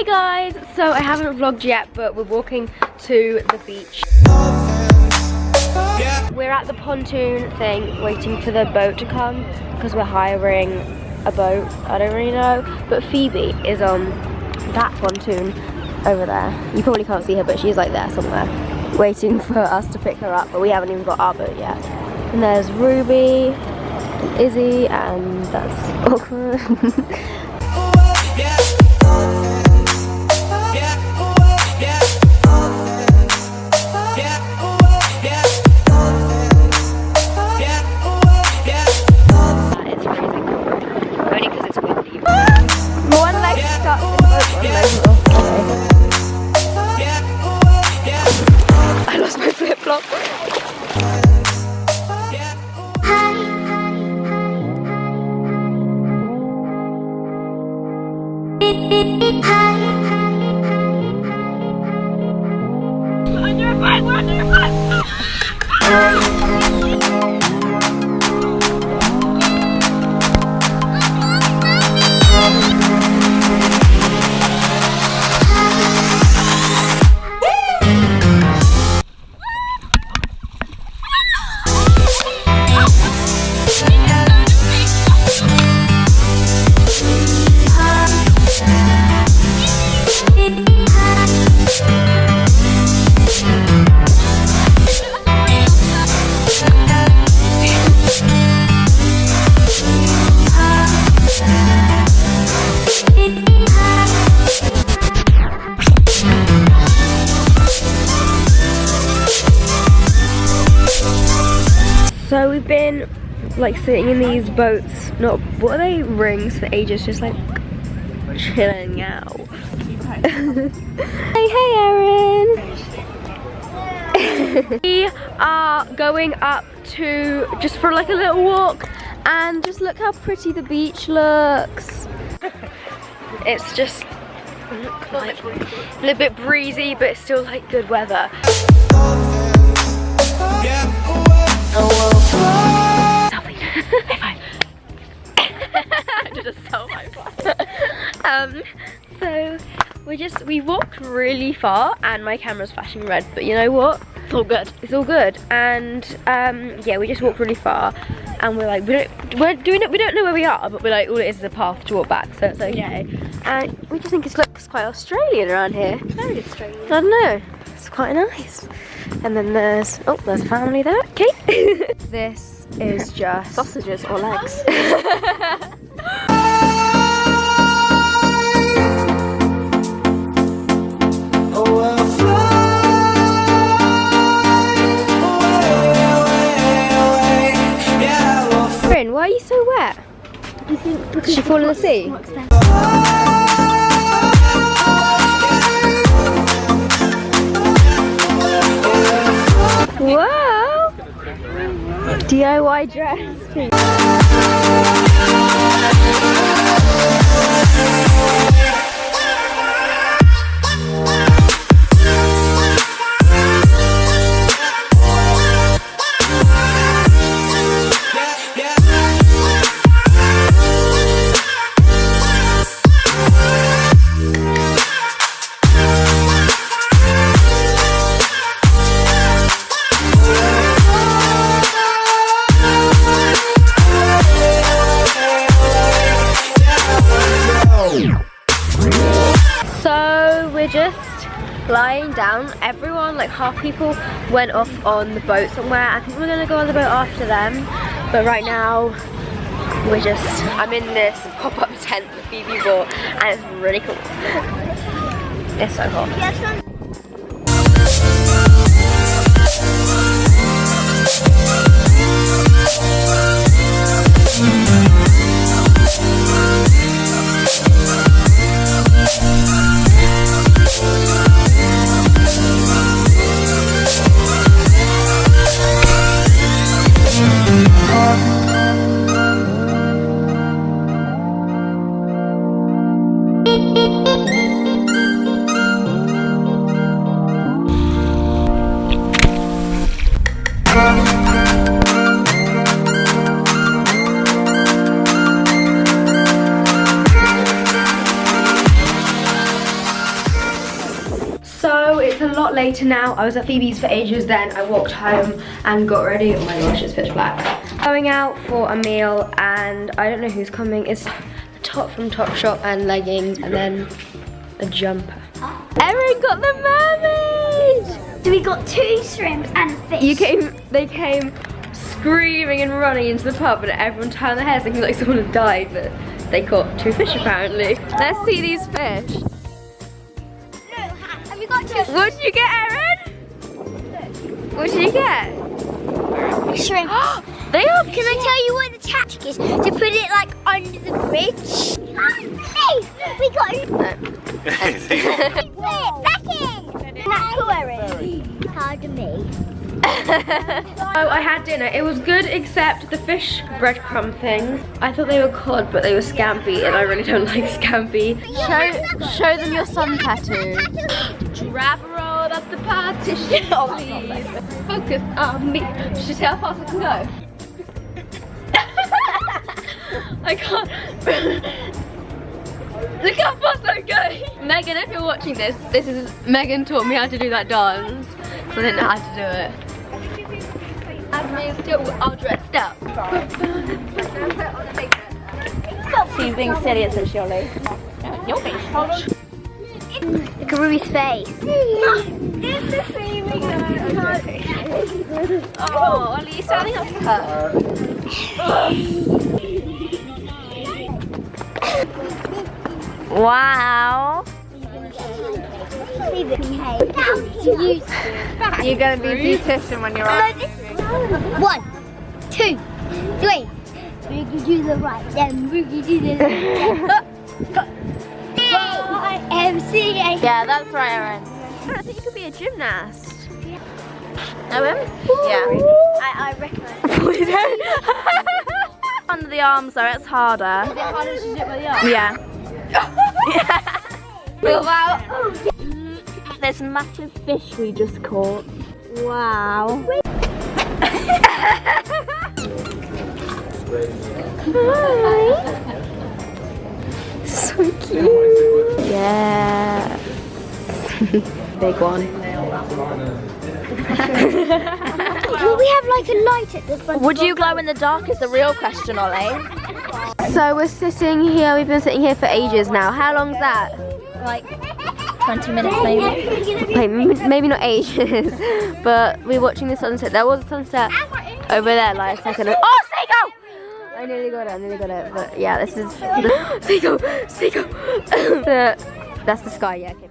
Hey guys, so I haven't vlogged yet, but we're walking to the beach. We're at the pontoon thing waiting for the boat to come because we're hiring a boat. I don't really know, but Phoebe is on that pontoon over there. You probably can't see her, but she's like there somewhere waiting for us to pick her up, but we haven't even got our boat yet. And there's Ruby and Izzy, and that's awkward. I lost my flip-flop. So we've been like sitting in these boats, not, what are they, rings for ages, just like chilling out. Hey Erin! We are going up to, just for like a little walk, and just look how pretty the beach looks. It's just like a little bit breezy, but it's still like good weather. Selfie. High five. Just a self high five. So we walked really far, and my camera's flashing red, but you know what? It's all good. It's all good. And yeah, we just walked really far, and we're like, we don't know where we are, but we're like, all it is a path to walk back, so it's okay. And we just think it looks quite Australian around here. Very Australian. I don't know. It's quite nice. And then there's a family there. Okay. This is just sausages or legs. Bryn, why are you so wet? You think Did she fall in the sea? Whoa! DIY dress. Just lying down. Everyone, like half people, went off on the boat somewhere. I think we're gonna go on the boat after them, but right now I'm in this pop-up tent that Phoebe bought, and it's really cool. It's so hot. it's a lot later now. I was at Phoebe's for ages then. I walked home and got ready. Oh my gosh, it's pitch black. Going out for a meal and I don't know who's coming. It's the top from Topshop and leggings and then a jumper. Erin got the mermaid! So we got 2 shrimps and a fish. They came screaming and running into the pub and everyone turned their heads thinking like someone had died, but they caught 2 fish apparently. Let's see these fish. And we got 2 What did you get, Erin? What did you get? shrimp. They are Can I tell you what the tactic is? To put it like under the bridge. Hey, we got it. Back in. That's who Erin. Pardon me. Oh, I had dinner. It was good except the fish breadcrumb things. I thought they were cod, but they were scampi, and I really don't like scampi. Show them your sun tattoo. Grab a roll up the partition, please. Focus on me. Should you see how fast I can go? I can't. Look how fast I'm going. Megan, if you're watching this, Megan taught me how to do that dance. So I didn't know how to do it. I'm still all dressed up. She's being serious and surely. Your face. Look at Ruby's face. Oh, Ollie, you're standing up to her. Wow. You're going to be a beautician when you're old. 1, 2, 3. Ruby do the right, then Ruby do the left. YMCA. Yeah, that's right, Erin. I think you could be a gymnast. Know him? Yeah. I recognise. Under the arms though, it's harder. Is it harder to do it with the arm? Yeah. Wow. There's massive fish we just caught. Wow. So cute. Yeah. Big one. Will we have like a light at the front? Would you glow in the dark is the real question, Ollie. So we're sitting here, we've been sitting here for ages now. How long's that? Like 20 minutes maybe. Like, maybe not ages, but we're watching the sunset. There was a sunset over there like a second ago. Oh, seagull! I nearly got it, but yeah, this is... Seagull! That's the sky, yeah. Okay.